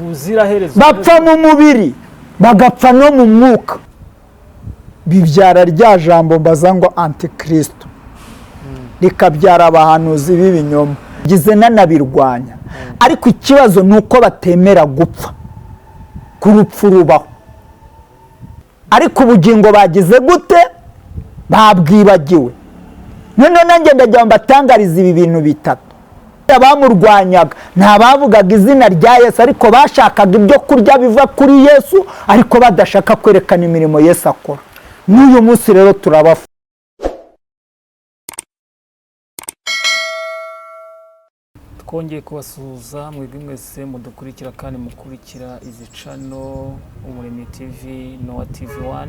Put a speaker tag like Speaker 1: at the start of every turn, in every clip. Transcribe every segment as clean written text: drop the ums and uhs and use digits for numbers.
Speaker 1: ubuziraherezo
Speaker 2: bapfa mu mubiri bagapfa no mu mwuka, bibyara rya jambo mbaza ngo antikristo, rikabyara abahanuzi b'ibinyoma, gize nanabirwanya. Ariko ikibazo ni uko batemera gupfa, ku rupfu rubaho, ariko ubugingo bagize gute babwibagiwe. None nanjye ndagira ngo mbatangarize ibi bintu bitatu. Abamurwanyaga ntabavugaga izina rya Yesu, ariko bashakaga ibyo kurya biva kuri Yesu, ariko badashaka kwerekana imirimo Yesu akora. N'uyu munsi rero turabafa.
Speaker 1: twongeye kubasuhuza mwebwe mwese mudukurikira kandi mukurikira izi channel Umuremyi TV, Noah TV1.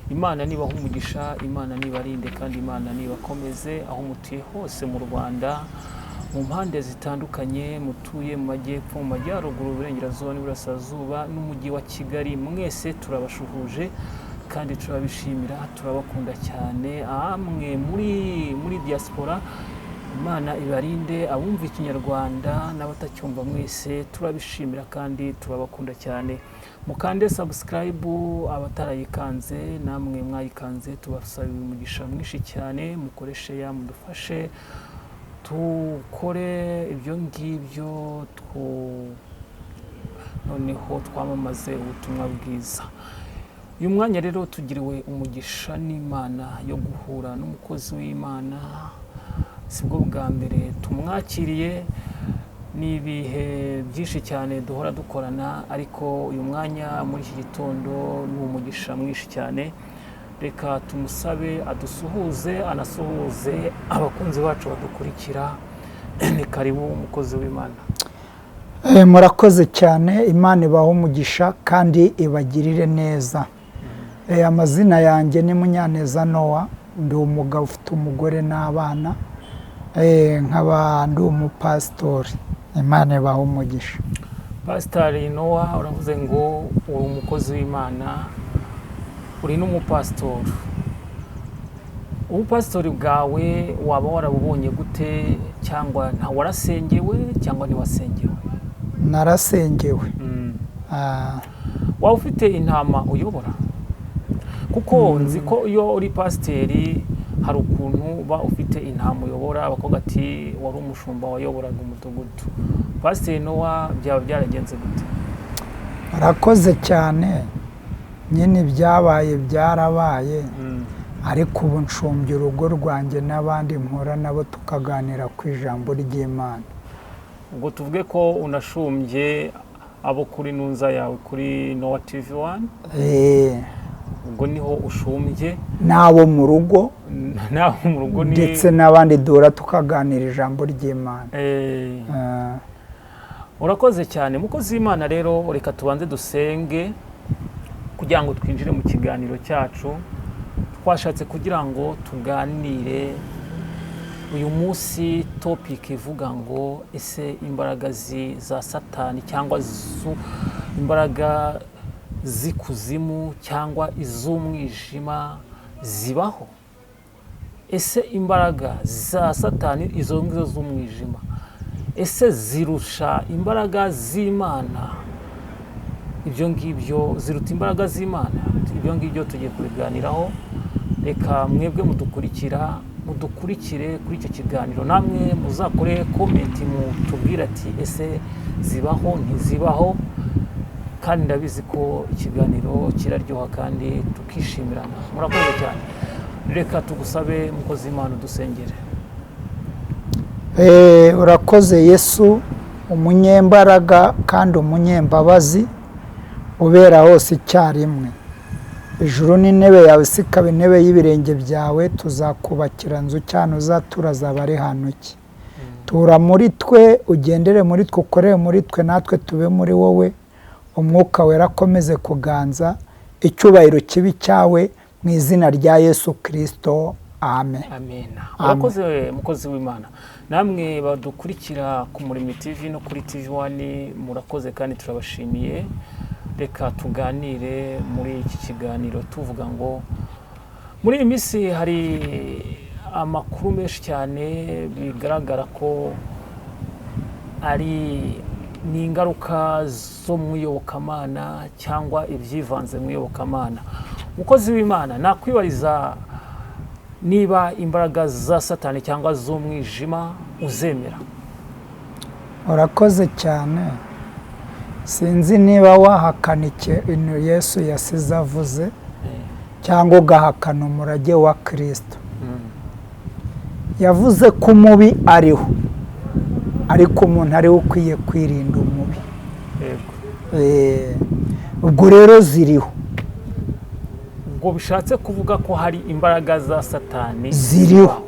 Speaker 1: Imana nibaha umugisha, Imana nibarinde kandi Imana nibakomeze aho mutuye hose mu Rwanda, mu mpande zitandukanye mutuye mu majyepfo, mu majyaruguru, uburengerazuba n'iburasirazuba n'umujyi wa Kigali. Mwese turabashuhuje kandi turabishimira, turabakunda cyane. Amwe muri diaspora, Imana ibarinde. Abumva ikinyarwanda n'abatacyumva mwese turabishimira kandi turabakunda cyane. Mukande subscribe abatarayikanze, namwe mwayikanze tubasabira umugisha mwinshi cyane. Mukoreshe ya mudufashe tukore ibyo ngibyo, noneho twamamaze ubutumwa bwiza. Uyu mwanya rero tugiriwe umugisha n'Imana yo guhura n'umukozi w'Imana. Sibwo bwa mbere tumwakiriye, n'ibihe byinshi cyane duhora dukorana, ariko uyu mwanya muri iki gitondo ni umugisha mwinshi cyane. Reka tumusabe adusuhuze, anasuhuze abakunzi bacu badukurikira. Ni karibu umukozi w'Imana.
Speaker 2: Murakoze cyane, Imana ibaha umugisha kandi ibagirire neza. Amazina yanjye ni Munyaneza Noah, ndi umugabo ufite umugore n'abana, nkaba ndi umupasitori. Imana ibaha umugisha.
Speaker 1: Pastor Noah, uravuze ngo uri umukozi w'Imana, uri n'umupasitori. Ubupasitori bwawe waba warabubonye gute, cyangwa nta warasengewe cyangwa ntiwasengewe?
Speaker 2: Narasengewe.
Speaker 1: Waba ufite intama uyobora? Kuko nzi ko iyo uri pasiteri hari ukuntu uba ufite intama uyobora, bakoga ati wari umushumba wayoboraga umudugudu. Pasiteri Noah, byaba byaragenze gute?
Speaker 2: Murakoze cyane. Nyine byabaye byarabaye, ariko ubu nshumbye urugo rwanjye n'abandi mpora nabo tukaganira ku ijambo ry'Imana.
Speaker 1: Ubwo tuvuge ko unashumbye abo kuri nunza yawe kuri Noah TV1? Ubwo niho ushumbye
Speaker 2: n'abo mu rugo,
Speaker 1: ndetse
Speaker 2: n'abandi duhora tukaganira ijambo ry'Imana.
Speaker 1: Urakoze cyane mukozi w'Imana. Rero reka tubanze dusenge kugira ngo twinjire mu kiganiro cyacu. Twashatse kugira ngo tuganire uyu munsi topic ivuga ngo ese imbaraga za Satani cyangwa imbaraga z'ikuzimu cyangwa iz'umwijima zibaho? Ese imbaraga za Satani, izo ngizo z'umwijima, ese zirusha imbaraga z'Imana? Ibyo ngibyo ziruta imbaraga z'Imana? Ibyo ngibyo tugiye kubiganiraho. Reka mwebwe mudukurikire kuri icyo kiganiro, namwe muzakore comment mutubwire ati ese zibaho ntizibaho, kandi ndabizi ko ikiganiro kiraryoha kandi tukishimirana. Murakoze cyane. Reka tugusabe mukozi w'Imana dusengere.
Speaker 2: Urakoze Yesu, umunyembaraga kandi umunyembabazi, ubera hose icyarimwe. Ijuru n'intebe yawe, isi ikaba intebe y'ibirenge byawe. Tuzakubakira nzu cyane, uzatura zaba ari hano ki. Tura muri twe, ugendere muri twe, ukorere muri twe, natwe tube muri wowe. Umwuka wera akomeze kuganza, icyubahiro kibi cyawe, mu izina rya Yesu Kristo. Amen.
Speaker 1: Amen. Urakoze mukozi w'Imana. Namwe badukurikira ku Umuremyi TV no kuri TV1, murakoze kandi turabashimiye. Reka tuganire muri iki kiganiro tuvuga ngo muri iyi minsi hari amakuru menshi cyane bigaragara ko ari ni ingaruka zo mu iyobokamana cyangwa ibyivanze mu iyobokamana. Umukozi w'Imana nakwibariza niba imbaraga za Satani cyangwa z'umwijima uzemera.
Speaker 2: urakoze cyane. Sinzi niba wahakana ikintu Yesu yasize avuze cyangwa ugahakana umurage wa Kristo. Yavuze ko umubi ariho, ariko umuntu ariwe ukwiye kwirinda umubi. Ubwo rero ziriho.
Speaker 1: Ubwo bishatse kuvuga ko hari imbaraga za Satani
Speaker 2: ziriho.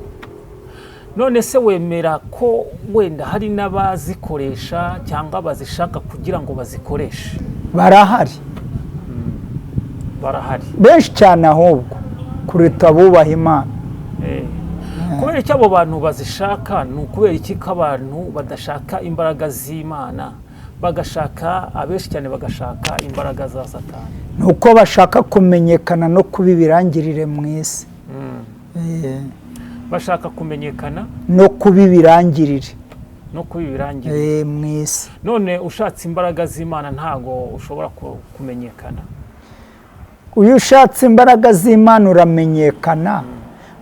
Speaker 1: None se wemera ko wenda hari n'abazikoresha cyangwa bazishaka kugira ngo bazikoreshe?
Speaker 2: Barahari.
Speaker 1: Barahari
Speaker 2: benshi cyane, ahubwo kuruta abubaha Imana.
Speaker 1: Kubera icyo abo bantu bazishaka, ni ukubera iki ko abantu badashaka imbaraga z'Imana, bagashaka abenshi cyane bagashaka imbaraga za Satani?
Speaker 2: Ni uko bashaka kumenyekana no kuba ibirangirire mu isi.
Speaker 1: Bashaka kumenyekana
Speaker 2: no kuba ibirangirire
Speaker 1: mu
Speaker 2: isi.
Speaker 1: None ushatse imbaraga z'Imana ntago ushobora kumenyekana?
Speaker 2: Uyu ushatse imbaraga z'Imana uramenyekana,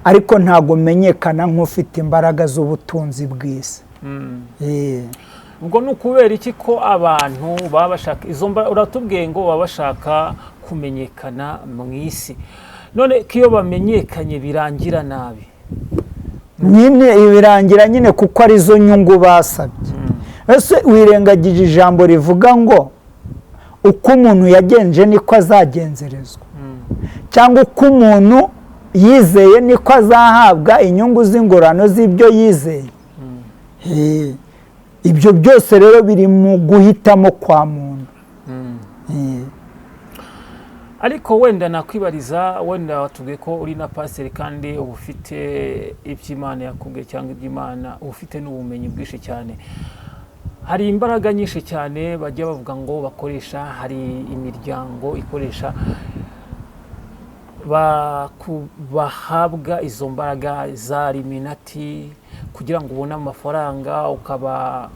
Speaker 2: ariko ntago umenyekana nk'ufite imbaraga z'ubutunzi bw'isi.
Speaker 1: Ubwo ni ukubera iki ko abantu baba bashaka izo mbaraga? Uratubwiye ngo baba bashaka kumenyekana mu isi. None ko iyo bamenyekanye birangira nabi?
Speaker 2: Nyine ibirangira nyine kuko ari zo nyungu basabye. Ese wirengagije ijambo rivuga ngo uko umuntu yagenje niko azagenzerezwa, cyangwa uko umuntu yizeye niko azahabwa inyungu z'ingorano z'ibyo yizeye? Ibyo byose rero biri mu guhitamo kwa muntu.
Speaker 1: Ariko wenda nakwibariza, wenda watubwiye ko uri na pasiteri kandi uba ufite iby'Imana yakubwiye cyangwa iby'Imana, uba ufite n'ubumenyi bwinshi cyane. Hari imbaraga nyinshi cyane bajya bavuga ngo bakoresha, hari imiryango ikoresha bahabwa izo mbaraga za Illuminati kugira ngo ubone amafaranga ukaba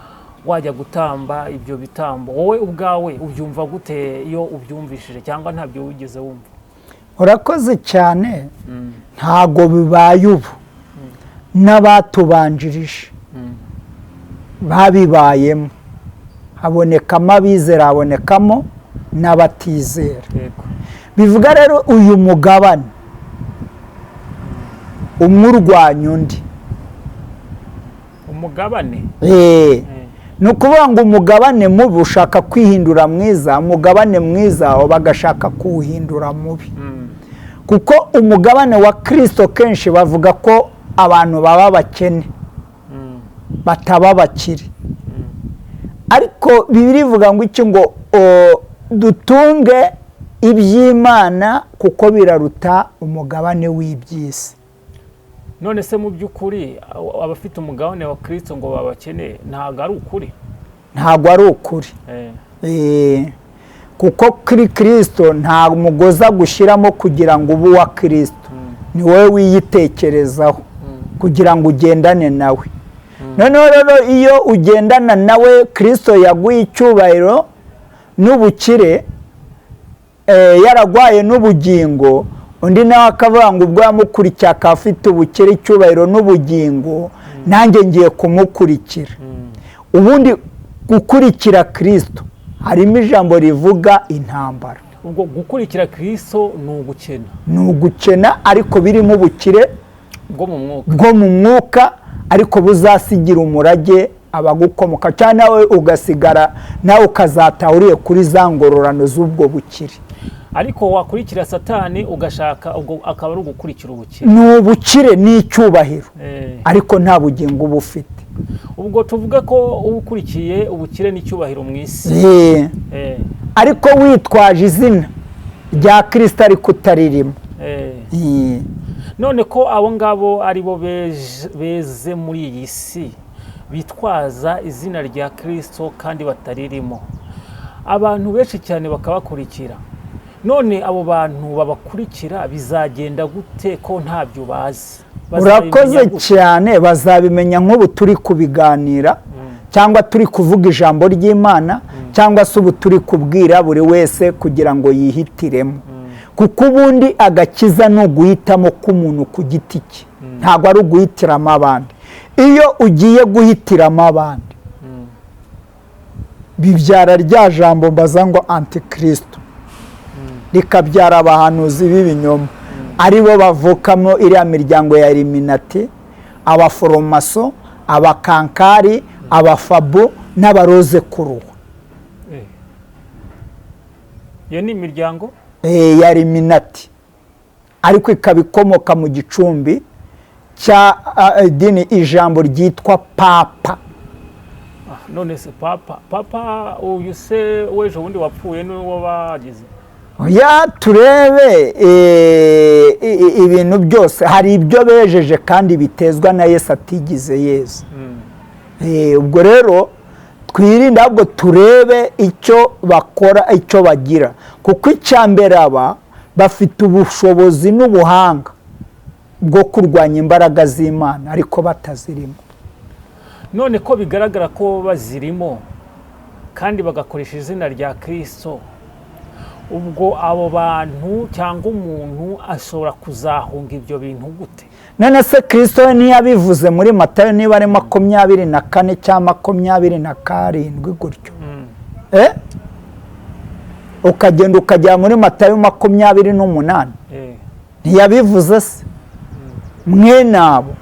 Speaker 1: wajya gutamba ibyo bitambo. Wowe ubwawe ubyumva gute iyo ubyumvishije, cyangwa ntabyo wigeze wumva?
Speaker 2: Urakoze cyane. Ntago bibaye ubu, n'abatubanjirije babibayemo. Habonekamo abizera, habonekamo n'abatizera. Bivuga rero uyu mugabane umwe urwanya undi.
Speaker 1: Umugabane?
Speaker 2: Ni ukuvuga ngo umugabane mubi ushaka kwihindura mwiza, umugabane mwiza bagashaka kuwuhindura mubi. Kuko umugabane wa Kristo kenshi bavuga ko abantu baba bakene, bataba bakire. Ariko Bibiliya ivuga ngo iki? Ngo dutunge iby'Imana kuko biraruta umugabane w'iby'isi.
Speaker 1: None se mu by'ukuri abafite umugabane wa Kristo ngo babakene, ntago ari ukuri?
Speaker 2: Ntago ari ukuri. Kuko kuri Kristo nta mugoza gushyiramo kugira ngo ube uwa Kristo. Ni wowe wiyitekerezaho kugira ngo ugendane nawe. Noneho rero iyo ugendana nawe, Kristo yaguye icyubahiro n'ubukire, yaragwaye n'ubugingo, undi nawe akavuga ngo ubwo yamukurikiye akaba afite ubukire, icyubahiro n'ubugingo, nanjye ngiye kumukurikira. Ubundi gukurikira Kristo harimo ijambo rivuga intambara.
Speaker 1: Ubwo gukurikira Kristo ni ugukena?
Speaker 2: Ni ugukena, ariko birimo ubukire bwo mu mwuka, ariko buzasigira umurage abagukomoka, cyane nawe ugasigara, nawe ukazatahuriye kuri za ngororano z'ubwo bukire.
Speaker 1: Ariko wakurikira Satani ugashaka, ubwo akaba ari ugukurikira ubukire.
Speaker 2: Ni ubukire n'icyubahiro, ariko nta bugingo uba ufite.
Speaker 1: Ubwo tuvuga ko ukurikiye ubukire n'icyubahiro mu isi,
Speaker 2: ariko witwaje izina rya Kristo ariko utaririmo.
Speaker 1: None ko abo ngabo ari bo beze muri iyi si, bitwaza izina rya Kristo kandi bataririmo, abantu benshi cyane bakabakurikira. None abo bantu babakurikira bizagenda gute ko ntabyo bazi?
Speaker 2: Urakoze cyane. Bazabimenya nk'ubu turi kubiganira, cyangwa turi kuvuga ijambo ry'Imana cyangwa se ubu turi kubwira buri wese kugira ngo yihitiremo, kuko ubundi agakiza ni uguhitamo k'umuntu ku giti cye, ntabwo ari uguhitiramo abandi. Iyo ugiye guhitiramo abandi bibyara rya jambo mbaza ngo antikristo, rikabyara abahanuzi b'ibinyoma, aribo bavukamo iriya miryango ya Illuminati, abaforomaso, abakankari, abafabo n'abaroze kuruhu.
Speaker 1: Iyo ni imiryango
Speaker 2: ya Illuminati, ariko ikaba ikomoka mu gicumbi cya idini ijambo ryitwa papa.
Speaker 1: None se papa uyu se wejo bundi wapfuye n'uwo bagize?
Speaker 2: Ya turebe ibintu byose, hari ibyo bejeje kandi bitezwa na Yesu atigize Yesu. Ubwo rero twirinde ahubwo turebe icyo bakora, icyo bagira, kuko icyambere aba bafite ubushobozi n'ubuhanga bwo kurwanya imbaraga z'Imana ariko batazirimo.
Speaker 1: None ko bigaragara ko bazirimo kandi bagakoresha izina rya Kristo, ubwo abo bantu cyangwa umuntu ashobora kuzahunga ibyo bintu gute?
Speaker 2: None se Kristo ntiyabivuze muri Matayo niba ari 24 cyangwa 27 gutyo? Ukagenda ukajya muri Matayo 28, ntiyabivuze se? Mwene abo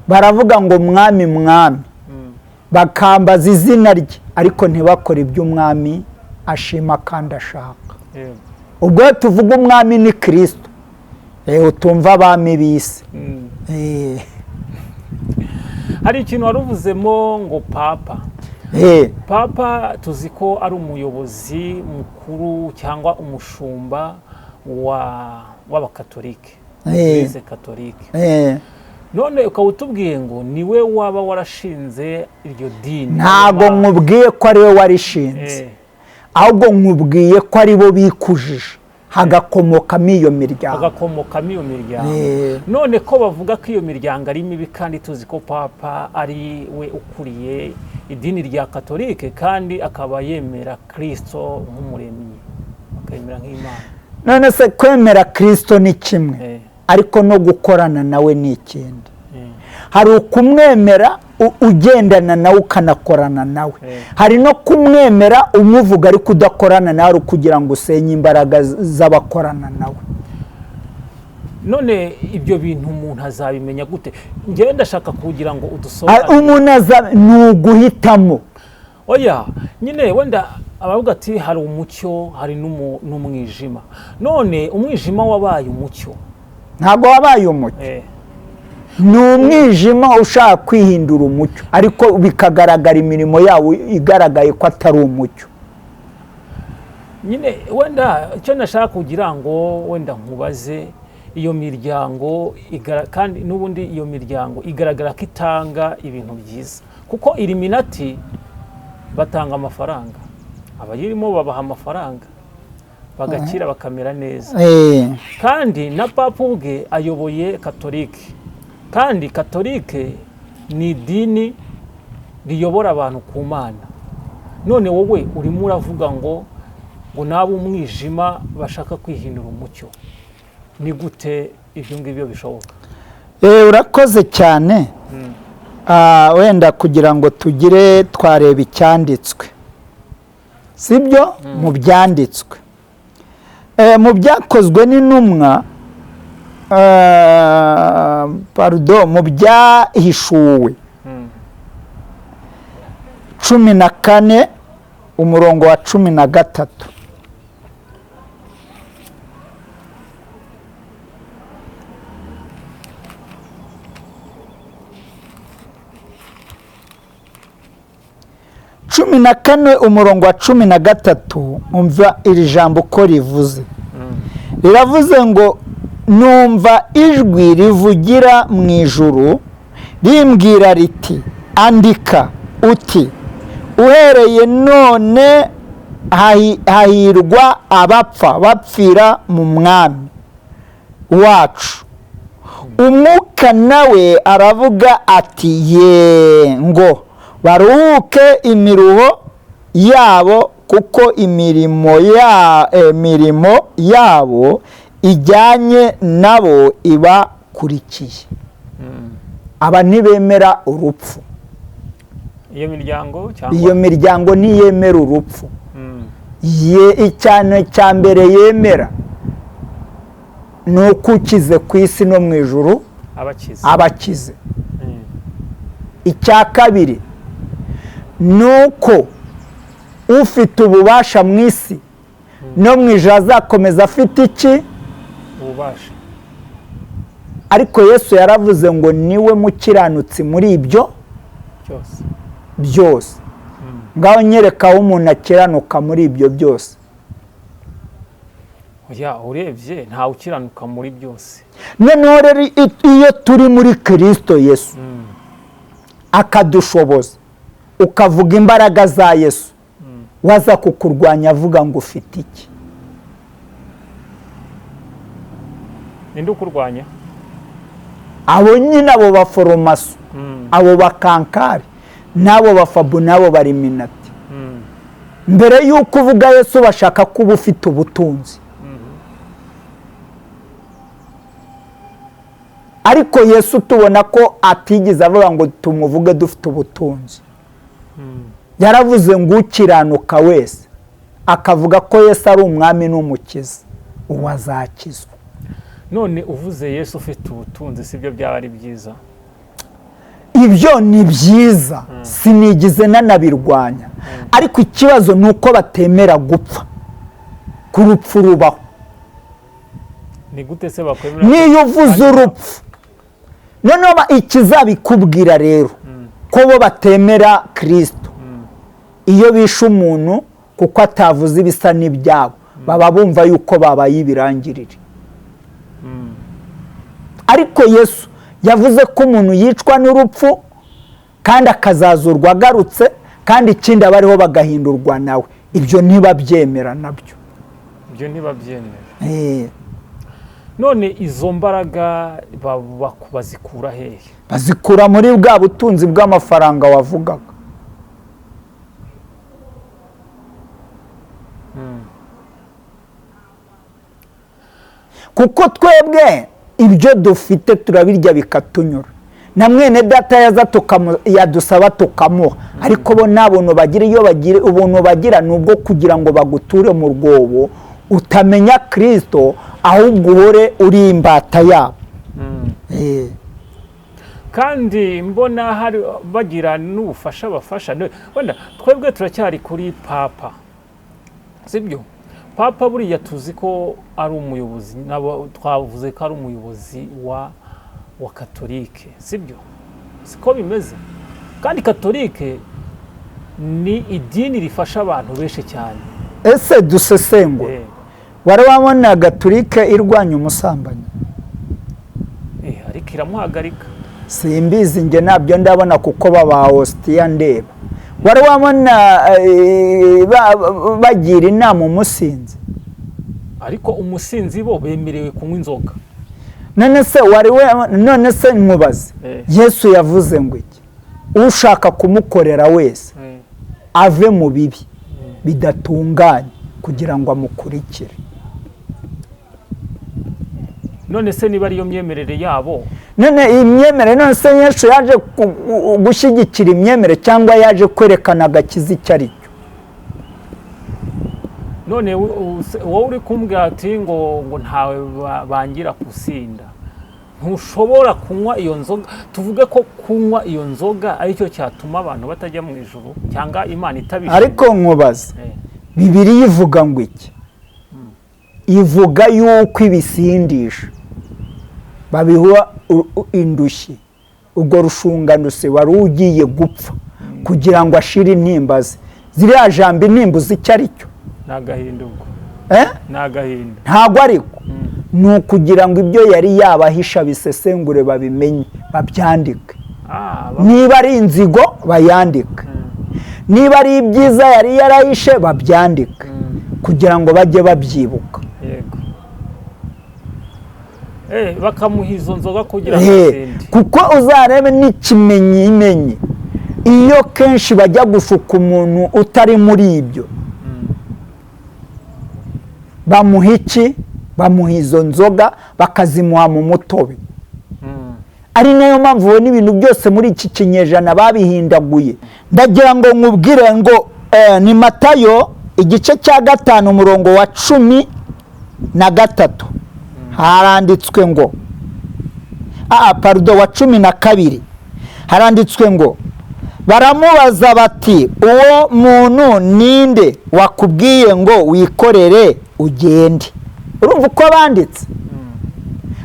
Speaker 2: baravuga ngo mwami mwami, bakambaza izina rye ariko ntibakore iby'umwami ashima kandi ashaka. Ubwo tuvuga umwami ni Kristo, utumva abami b'isi.
Speaker 1: Hari ikintu waruvuzemo ngo papa. Papa tuzi ko ari umuyobozi mukuru cyangwa umushumba w'abakatolike, Eglise Katolike. None ukaba utubwiye ngo niwe waba warashinze iryo dini?
Speaker 2: Ntabwo nkubwiye ko ari we warishinze, ahubwo nkubwiye ko ari bo bikujije hagakomokamo iyo miryango.
Speaker 1: None ko bavuga ko iyo miryango ari mibi kandi tuzi ko papa ari we ukuriye idini rya Katolike kandi akaba yemera Kristo nk'umuremyi, akemera nk'Imana.
Speaker 2: None se kwemera Kristo ni kimwe, ariko no gukorana nawe ni ikindi. Hari ukumwemera ugendana nawe ukanakorana nawe, hari no kumwemera umuvuga ariko udakorana nawe kugira ngo usenye imbaraga z'abakorana nawe.
Speaker 1: None ibyo bintu umuntu azabimenya gute? Njyewe ndashaka kugira ngo udusobanurire.
Speaker 2: Umuntu ni uguhitamo.
Speaker 1: Oya, nyine wenda abavuga ati hari umucyo hari n'umwijima. None umwijima wabaye umucyo?
Speaker 2: Ntabwo wabaye umucyo. Ni umwijima ushaka kwihindura umucyo, ariko bikagaragara imirimo yawo igaragaye ko atari umucyo.
Speaker 1: Nyine wenda icyo nashaka kugira ngo wenda nkubaze, iyo miryango kandi n'ubundi iyo miryango igaragara ko itanga ibintu byiza, kuko Illuminati batanga amafaranga, abayirimo babaha amafaranga bagakira bakamera neza. Kandi na papa ubwe ayoboye Katolike, kandi Katolike ni idini riyobora abantu ku Mana. None wowe urimo uravuga ngo nabo umwijima bashaka kwihindura umucyo, ni gute ibyo ngibyo bishoboka?
Speaker 2: Urakoze cyane. Wenda kugira ngo tugire twareba icyanditswe, sibyo? Mu byanditswe, mu byakozwe n'intumwa, mu byahishuwe 14 umurongo wa 13, umurongo wa 13, umva iri jambo uko rivuze. Riravuze ngo numva ijwi rivugira mu ijuru rimbwira riti andika uti uhereye none hahirwa abapfa bapfira mu mwami wacu. Umwuka nawe aravuga ati ye ngo baruhuke imiruho yabo kuko imirimo yabo ijyanye nabo ibakurikiye. Aba ntibemera urupfu. Iyo miryango ntiyemera urupfu. Icyane cya mbere yemera ni uko ukize ku isi no mu ijuru abakize. Icya kabiri ni uko ufite ububasha mu isi no mu ijuru azakomeza afite iki?
Speaker 1: Ububasha.
Speaker 2: Ariko Yesu yaravuze ngo niwe mukiranutsi muri ibyo byose. Ngaho nyereka aho umuntu akiranuka muri ibyo byose.
Speaker 1: Urebye ntawe ukiranuka muri byose.
Speaker 2: Noneho rero iyo turi muri Kristo Yesu akadushoboza, ukavuga imbaraga za Yesu, waza kukurwanya avuga ngo ufite iki?
Speaker 1: Ninde ukurwanya?
Speaker 2: Abo nyine, abo baforomaso, abo bakankari, n'abo bafabu, n'abo bariminati. Mbere y'uko uvuga Yesu bashaka kuba ufite ubutunzi. Ariko Yesu tubona ko atigeze avuga ngo tumuvuge dufite ubutunzi. Yaravuze ngo ukiranuka wese akavuga ko Yesu ari umwami n'umukiza, uwo azakizwa.
Speaker 1: None uvuze Yesu ufite ubutunzi, sibyo byaba ari byiza?
Speaker 2: Ibyo ni byiza, sinigize nanabirwanya. Ariko ikibazo ni uko batemera gupfa, ku rupfu rubaho.
Speaker 1: Ni gute se bakwemera?
Speaker 2: Niyo uvuze urupfu, noneho ikizabikubwira rero ko bo batemera Kristo. Iyo bishe umuntu kuko atavuze ibisa n'ibyabo, baba bumva yuko babaye ibirangirire. Ariko Yesu yavuze ko umuntu yicwa n'urupfu kandi akazazurwa agarutse, kandi ikindi abariho bagahindurwa nawe. Ibyo ntibabyemera nabyo.
Speaker 1: Ibyo ntibabyemera. None izo mbaraga bazikura hehe?
Speaker 2: Bazikura muri bwa butunzi bw'amafaranga wavugaga. Kuko twebwe ibyo dufite turabirya bikatunyura. Na mwene data yadusaba tukamuha. Ariko bo nta buntu bagira. Iyo bagira ubuntu bagira nubwo kugira ngo baguture mu rwobo utamenya Kristo, ahubwo uhore uri imbata yabo.
Speaker 1: Kandi mbona hari bagira n'ubufasha bafasha. Wenda twebwe turacyari kuri papa, sibyo? Papa buriya tuzi ko ari umuyobozi, nabo twavuze ko ari umuyobozi wa Katolike, sibyo? Siko bimeze. Kandi Katolike ni idini rifasha abantu benshi cyane.
Speaker 2: Ese dusesengura, wari wabona Gatolike irwanya umusambanyi?
Speaker 1: Ariko iramuhagarika.
Speaker 2: Simbizi nge nabyo ndabona kuko baba Hostia ndeba. Wari wabona bagira inama umusinzi?
Speaker 1: Ariko umusinzi bo bemerewe kunywa inzoga.
Speaker 2: None se nkubaze, Yesu yavuze ngo iki? Ushaka kumukorera wese ave mu bibi bidatunganye kugira ngo amukurikire.
Speaker 1: None se niba ariyo myemerere yabo?
Speaker 2: None iyi myemerere, none se Yesu yaje gushyigikira imyemerere cyangwa yaje kwerekana agakiza icyo ari cyo?
Speaker 1: None wowe uri kumbwira ati ngo ntawe bangira gusinda, ntushobora kunywa iyo nzoga. Tuvuge ko kunywa iyo nzoga aricyo cyatuma abantu batajya mu ijuru cyangwa Imana itabishima.
Speaker 2: Ariko nkubaza, Bibiliya ivuga ngo iki? Ivuga yuko ibisindisha babiha indushyi, ubwo rushunganuse wari ugiye gupfa kugira ngo ashire intimba ze. Ziriya jambo intimba uzi icyo ari cyo?
Speaker 1: Nagahinda ubwo. Nagahinda.
Speaker 2: Ntabwo ariko. Ni ukugira ngo ibyo yari yabahisha bisesengure babimenye, babyandike. Niba ari inzigo bayandike, niba ari ibyiza yari yarahishe babyandike, kugira ngo bajye babyibuka.
Speaker 1: Yego. Bakamuha izo nzoga kugira ngo asinde.
Speaker 2: Kuko uzarebe n'ikimenyimenyi iyo kenshi bajya gushuka umuntu utari muri ibyo bamuha iki? Bamuha izo nzoga bakazimuha mu mutobe. Ari nayo mpamvu ubona ibintu byose muri iki kinyejana babihindaguye. Ndagira ngo nkubwire ngo ni Matayo igice cya 5 umurongo wa 13 haranditswe ngo wa 12 haranditswe ngo baramubaza bati uwo muntu ninde wakubwiye ngo wikorere ugende? Urumva uko banditse?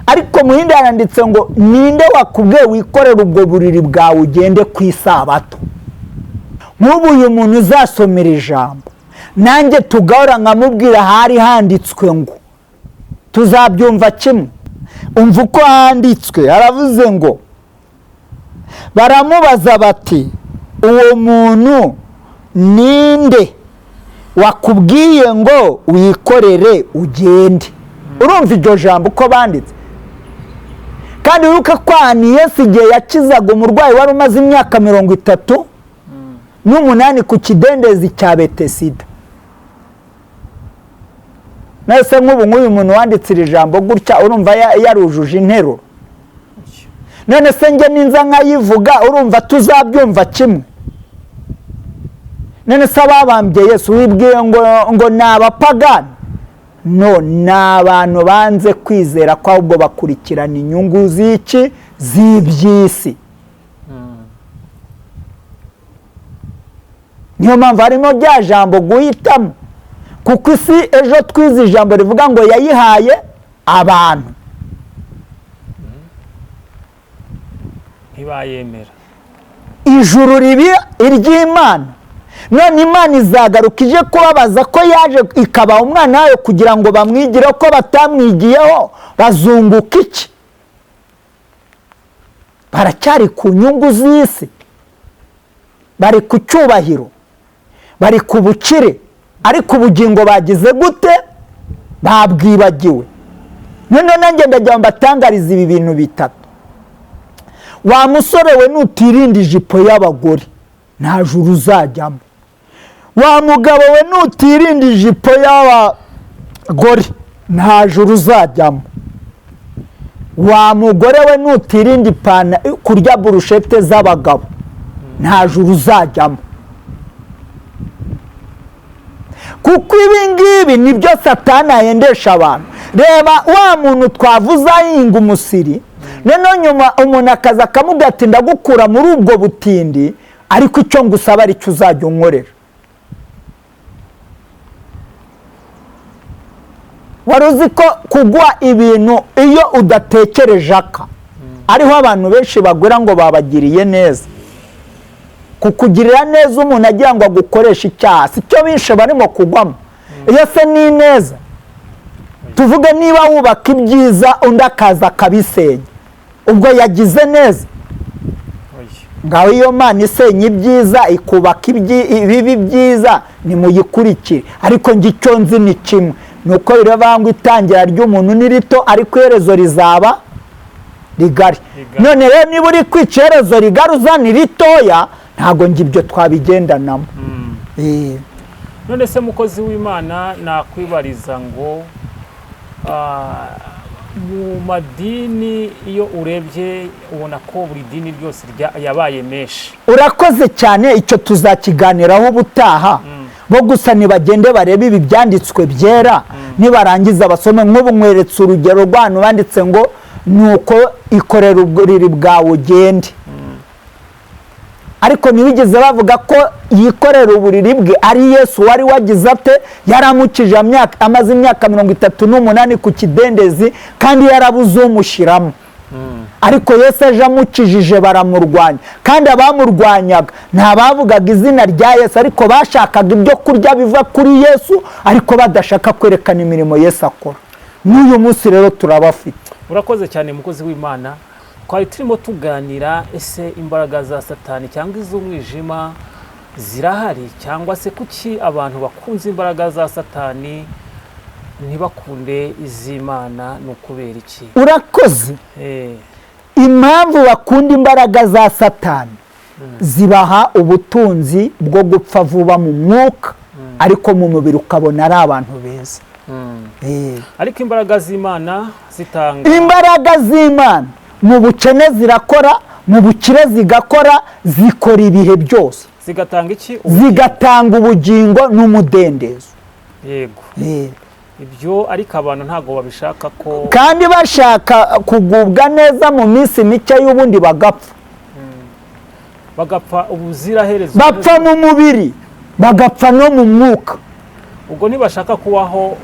Speaker 2: Ariko mu hindi haranditse ngo ninde wakubwiye wikorere ubwo buriri bwawe ugende ku isabato? Nk'ubu uyu muntu uzasomera ijambo nanjye tugahora nkamubwira hari handitswe ngo tuzabyumva kimwe. Umva uko handitswe, haravuze ngo baramubaza bati uwo muntu ninde wakubwiye ngo wikorere ugende? Urumva iryo jambo uko banditse? Kandi wibuke ko Yesu igihe yakizaga umurwayi wari umaze imyaka 38 ku kidendezi cya Betesida. Nese nk'ubu nk'uyu muntu wanditse iri jambo gutya urumva yarujuje interuro. None se nge ninza nkayivuga urumva tuzabyumva kimwe? None se ababambye Yesu wibwiye ngo ni abapagani? No, ni abantu banze kwizera ko ahubwo bakurikirana inyungu z'iki? Z'iby'isi. Niyo mpamvu harimo rya jambo guhitamo, kuko isi ejo twize ijambo rivuga ngo yayihaye abantu
Speaker 1: ntibayemera.
Speaker 2: Ijuru ribi iry'Imana. None Imana izagaruka ije kubabaza ko yaje ikabaha umwana wayo kugira ngo bamwigireho, ko batamwigiyeho bazunguka iki? Baracyari ku nyungu z'isi, bari ku cyubahiro, bari ku bukire, ariko ubugingo bagize gute? Babwibagiwe. None nanjye ndagira mbatangariza ibi bintu bitatu. Wa musore we nutirinda ijipo y'abagore nta juru uzajyamo. Wa mugabo we nutirinda ijipo y'abagore nta juru uzajyamo. Wa mugore we nutirinda kurya burushete z'abagabo nta juru uzajyamo. Kuko ibi ngibi nibyo Satani ahendesha abantu. Reba wa muntu twavuze ahinga umusiri, none nyuma umuntu akaza akamubwira ati ndagukura muri ubwo butindi, ariko icyo ngusaba ari cyo uzajya unkorera. Wari uzi ko kugwa ibintu iyo udatekereje aka ariho abantu benshi bagura ngo babagiriye neza? Kukugirira neza umuntu agira ngo agukoreshe icyaha, si cyo bishe barimo kugwamo. Iyo se ni neza. Tuvuge niba wubaka ibyiza undi akaza akabisenya, ubwo yagize neza? Ngaho iyo Mana isenya ibyiza ikubaka ibibi byiza nimuyikurikire. Ariko njye icyo nzi ni kimwe, nuko biravuga ngo itangira ry'umuntu ni rito ariko iherezo rizaba rigari. None rero niba uri kwica iherezo rigari uzana ritoya, ntago njye ibyo twabigendanamo.
Speaker 1: None se mukozi w'Imana nakwibariza ngo mu madini iyo urebye ubona ko buri dini ryose yabaye menshi.
Speaker 2: Urakoze cyane, icyo tuzakiganiraho ubutaha. Bo gusa nibagende barebe ibi byanditswe byera, nibarangiza basome. Nk'ubu nkweretse urugero rw'abantu banditse ngo nuko ikorera uburiri bwawe ugende. Ariko ntibigeze bavuga ko yikorera uburiri bwe ari Yesu wari wagize ate? Yaramukije amaze imyaka 38 ku kidendezi kandi yarabuze umushyiramo. Ariko Yesu aje amukijije baramurwanya, kandi abamurwanyaga ntabavugaga izina rya Yesu, ariko bashakaga ibyo kurya biva kuri Yesu, ariko badashaka kwerekana imirimo Yesu akora. N'uyu munsi rero turabafite.
Speaker 1: Urakoze cyane mukozi w'Imana. Twari turimo tuganira ese imbaraga za Satani cyangwa iz'umwijima zirahari, cyangwa se kuki abantu bakunze imbaraga za Satani ntibakunde iz'Imana? ni ukubera iki?
Speaker 2: Urakoze. Impamvu bakunda imbaraga za Satani zibaha ubutunzi bwo gupfa vuba mu mwuka ariko mu mubiri ukabona ari abantu beza.
Speaker 1: ariko imbaraga z'Imana zitanga
Speaker 2: imbaraga z'Imana mu bukene zirakora, mu bukire zigakora, zikora ibihe byose,
Speaker 1: zigatanga iki?
Speaker 2: zigatanga ubugingo n'umudendezo.
Speaker 1: Yego. Ibyo ariko abantu ntago babishaka ko,
Speaker 2: kandi bashaka kugubwa neza mu minsi mike y'ubundi bagapfa.
Speaker 1: Bagapfa ubuziraherezo,
Speaker 2: bapfa mu mubiri bagapfa no mu mwuka.
Speaker 1: ubwo ntibashaka kubaho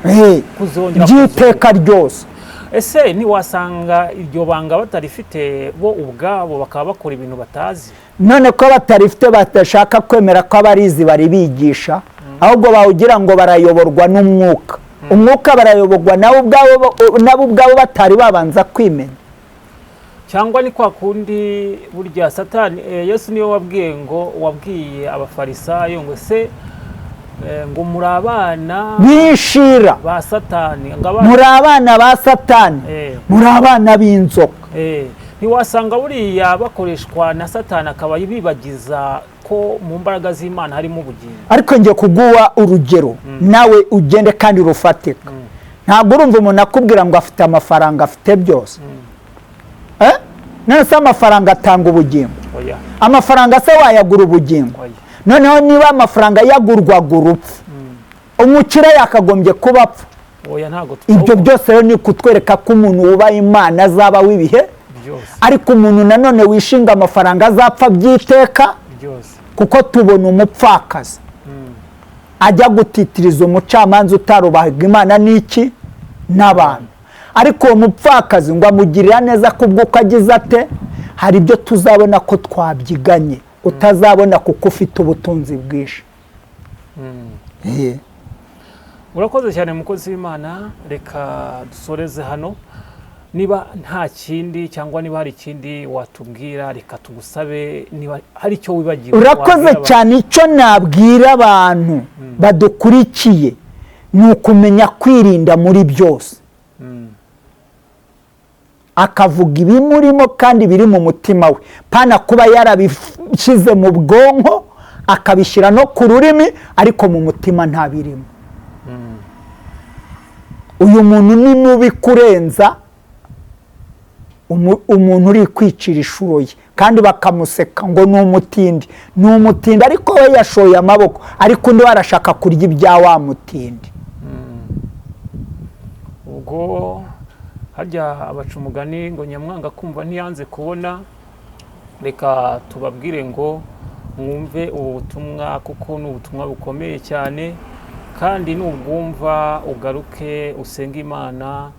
Speaker 1: kuzongera
Speaker 2: by'iteka ryose.
Speaker 1: Ese ntiwasanga iryo banga batarifite bo ubwabo bakaba bakora ibintu batazi?
Speaker 2: None ko batarifite batashaka kwemera ko abarizi bari bigisha, ahubwo bawugira ngo barayoborwa n'umwuka. Umwuka barayoborwa nabo ubwabo batari babanza kwimenya.
Speaker 1: Cyangwa ni kwa kundi burya Satani, Yesu niwe wabwiye abafarisayo ngo se ngo muri abana
Speaker 2: bishira
Speaker 1: ba Satani,
Speaker 2: muri abana ba Satani, muri abana b'inzoka.
Speaker 1: Ntiwasanga buriya bakoreshwa na Satani akaba bibagiza ko mu mbaraga z'Imana harimo ubugingo?
Speaker 2: Ariko ngiye kuguha urugero nawe ugende kandi rufatika. Ntabwo urumva umuntu akubwira ngo afite amafaranga, afite byose. None se amafaranga atanga ubugingo? Amafaranga se wayagura ubugingo? Noneho niba amafaranga yagurwaga urupfu, umukire yakagombye kuba apfa. Ibyo byose rero ni kutwereka ko umuntu wubaha Imana azaba w'ibihe, ariko umuntu nanone wishinga amafaranga azapfa by'iteka. Kuko tubona umupfakazi ajya gutitiriza umucamanza utarubahaga Imana n'iki n'abantu, ariko uwo mupfakazi ngo amugirira neza kubw'uko agize ate. Hari ibyo tuzabona ko twabyiganye utazabona kuko ufite ubutunzi bwinshi.
Speaker 1: Urakoze cyane mukozi w'Imana, reka dusoreze hano. Niba nta kindi cyangwa niba hari ikindi watubwira, reka tugusabe niba hari icyo wibagiwe.
Speaker 2: Urakoze cyane. Icyo nabwira abantu badukurikiye ni ukumenya kwirinda muri byose, akavuga ibimurimo kandi biri mu mutima we, pana kuba yarabishyize mu bwonko akabishyira no ku rurimi ariko mu mutima ntabirimo. Uyu muntu ni mubi kurenza umuntu uri kwicira ishuro ye, kandi bakamuseka ngo ni umutindi. Ni umutindi ariko we yashoye amaboko, ariko undi warashaka kurya ibya wa mutindi.
Speaker 1: Ubwo harya abaca umugani ngo nyamwanga kumva ntiyanze kubona. Reka tubabwire ngo mwumve ubu butumwa kuko ni ubutumwa bukomeye cyane, kandi nubwumva ugaruke usenge Imana,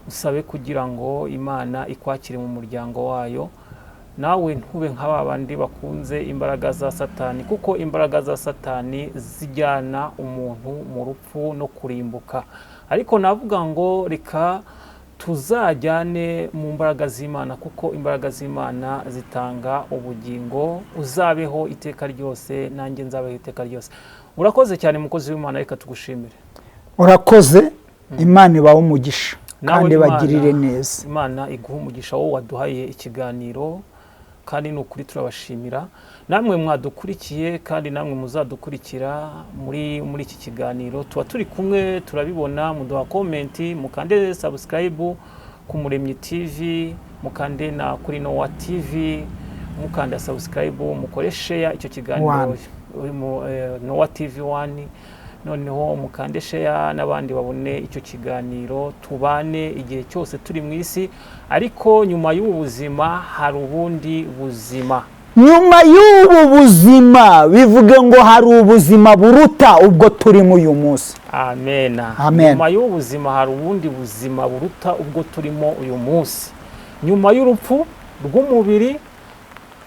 Speaker 1: usabe kugira ngo Imana ikwakire mu muryango wayo. Nawe ntube nka babandi bakunze imbaraga za Satani, kuko imbaraga za Satani zijyana umuntu mu rupfu no kurimbuka. Ariko navuga ngo reka tuzajyane mu mbaraga z'Imana, kuko imbaraga z'Imana zitanga ubugingo. Uzabeho iteka ryose, nanjye nzabeho iteka ryose. Urakoze cyane mukozi w'Imana, reka tugushimire.
Speaker 2: Urakoze. Imana ibahe umugisha kandi bagirire neza.
Speaker 1: Imana iguha umugisha wowe waduhaye ikiganiro, kandi n'ukuri turabashimira. Namwe mwadukurikiye kandi namwe muzadukurikira muri iki kiganiro. Tuba turi kumwe, turabibona. Muduha komenti, mukande subscribe ku Muremyi TV, mukande na kuri Noah TV, mukanda subscribe, mukore share icyo kiganiro Noah TV 1. Noneho mukande share n'abandi babone icyo kiganiro, tubane igihe cyose turi mu isi. Ariko nyuma y'ubu buzima hari ubundi buzima.
Speaker 2: Nyuma y'ubu buzima bivuge ngo hari ubuzima buruta ubwo turimo uyu munsi.
Speaker 1: Amen. Nyuma y'ubu buzima hari ubundi buzima buruta ubwo turimo uyu munsi. Nyuma y'urupfu rw'umubiri,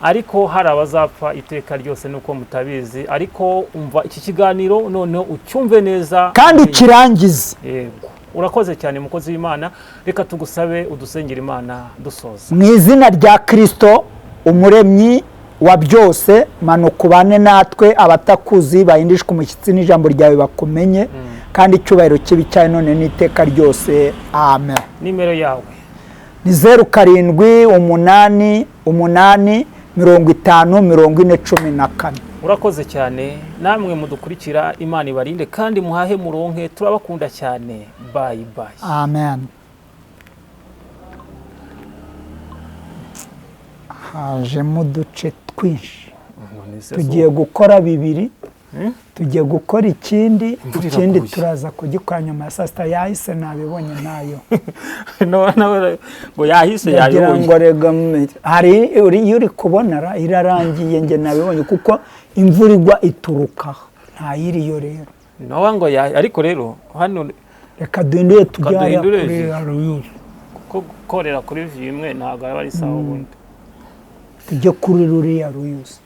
Speaker 1: ariko hari abazapfa iteka ryose nuko mutabizi. Ariko umva iki kiganiro noneho ucyumve neza
Speaker 2: kandi ukirangize.
Speaker 1: Yego. Urakoze cyane mukozi w'Imana, reka tugusabe udusengera Imana dusoza.
Speaker 2: Mu izina rya Kristo umuremyi wa byose, manuka ubane natwe, abatakuzi bahindishwe umushyitsi n'ijambo ryawe bakumenye, kandi icyubahiro kibi cyawe none n'iteka ryose. Amen.
Speaker 1: Nimero yawe
Speaker 2: ni 0788 50, 40, 14.
Speaker 1: urakoze cyane namwe mudukurikira. Imana ibarinde kandi muhahe muronke, turabakunda cyane. Bye bye.
Speaker 2: Amen. Hajemo uduce twinshi, tugiye gukora 2, tugiye gukora ikindi turaza kugikora nyuma ya saa sita. Yahise nabibonye nayo
Speaker 1: ngo yahise yayibonye
Speaker 2: ngo rega hari uri kubonara irarangiye, nge nabibonye kuko imvura igwa iturukaho ntayiriyo rero.
Speaker 1: Nowa ngo ariko rero hano
Speaker 2: reka duhindure tujya kuri Ruyuzi,
Speaker 1: kuko gukorera kuri vimwe ntabwo aba ari sawa ubundi.
Speaker 2: tujye kuri ruriya Ruyuzi.